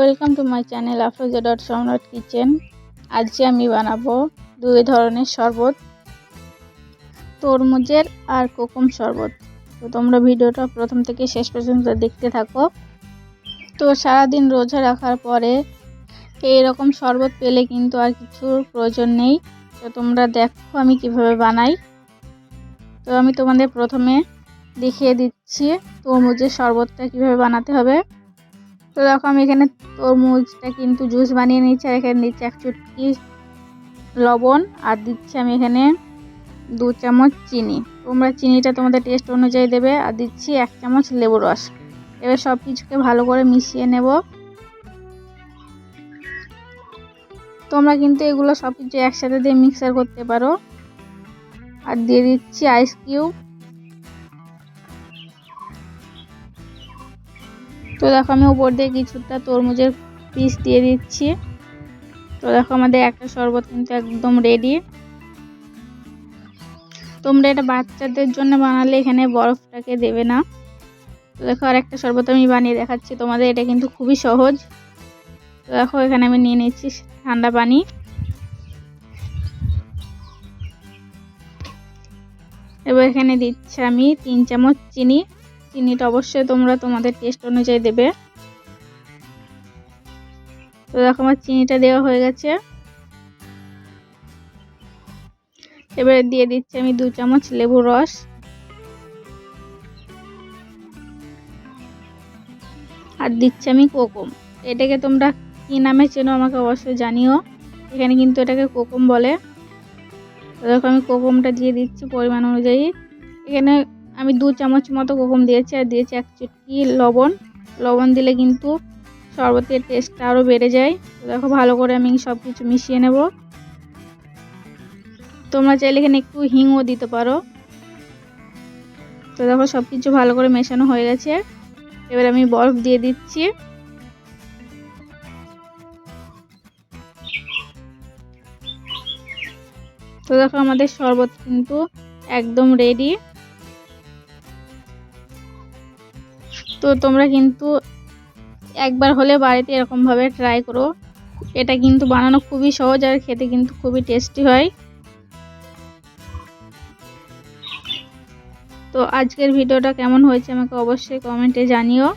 Welcome to my channel আফরোজা.সম্রাট kitchen. আজকে আমি বানাবো দুই ধরনের শরবত, তরমুজের আর কোকম শরবত। তো তোমরা ভিডিওটা প্রথম থেকে শেষ পর্যন্ত দেখতে থাকো। তো সারাদিন রোজা রাখার পরে এইরকম শরবত পেলে কিন্তু আর কিছুর প্রয়োজন নেই। তো তোমরা দেখো আমি কিভাবে বানাই। তো আমি তোমাদের প্রথমে দেখিয়ে দিচ্ছি তরমুজের শরবতটা কিভাবে বানাতে হবে। তো দেখো আমি এখানে তরমুজটা কিন্তু জুস বানিয়ে নিচ্ছি, আর এখানে দিচ্ছি 1 চুটকি লবণ, আর দিচ্ছি আমি এখানে 2 চামচ চিনি। তোমরা চিনিটা তোমাদের টেস্ট অনুযায়ী দেবে। আর দিচ্ছি 1 চামচ লেবু রস। এবার সব কিছুকে ভালো করে মিশিয়ে নেব। তোমরা কিন্তু এগুলো সব কিছু একসাথে দিয়ে মিক্সার করতে পারো। আর দিয়ে দিচ্ছি আইস কিউব। তো দেখো আমি উপর দিয়ে কিছুটা তরমুজের পিস দিয়ে দিচ্ছি। তো দেখো আমাদের একটা শরবত কিন্তু একদম রেডি। তোমরা এটা বাচ্চাদের জন্য বানালে এখানে বরফটাকে দেবে না। তো দেখো আর একটা শরবত আমি বানিয়ে দেখাচ্ছি তোমাদের, এটা কিন্তু খুবই সহজ। তো দেখো এখানে আমি নিয়ে নিচ্ছি ঠান্ডা পানি। এবার এখানে দিচ্ছি আমি 3 চামচ চিনি। চিনিটা অবশ্যই তোমরা তোমাদের টেস্ট অনুযায়ী দেবে। তো দেখো আমার চিনিটা দেওয়া হয়ে গেছে। এবারে দিয়ে দিচ্ছি আমি 2 চামচ লেবুর রস। আর দিচ্ছি আমি কোকম। এটাকে তোমরা কি নামে চেনো আমাকে অবশ্যই জানিও। এখানে কিন্তু এটাকে কোকম বলে। তো দেখো আমি কোকমটা দিয়ে দিচ্ছি পরিমাণ অনুযায়ী। এখানে আমি 2 চামচ মতো কোকম দিয়েছি, আর দিয়েছি 1 চুটকি লবণ। লবণ দিলে কিন্তু শরবতের টেস্টটা আরও বেড়ে যায়। তো দেখো ভালো করে আমি সব কিছু মিশিয়ে নেব। তোমরা চাইলে এখানে একটু হিংও দিতে পারো। তো দেখো সব কিছু ভালো করে মেশানো হয়ে গেছে। এবার আমি বরফ দিয়ে দিচ্ছি। তো দেখো আমাদের শরবত কিন্তু একদম রেডি। তো তোমরা কিন্তু একবার হলে বাড়িতে এরকমভাবে ট্রাই করো। এটা কিন্তু বানানো খুবই সহজ, আর খেতে কিন্তু খুবই টেস্টি হয়। তো আজকের ভিডিওটা কেমন হয়েছে আমাকে অবশ্যই কমেন্টে জানিও।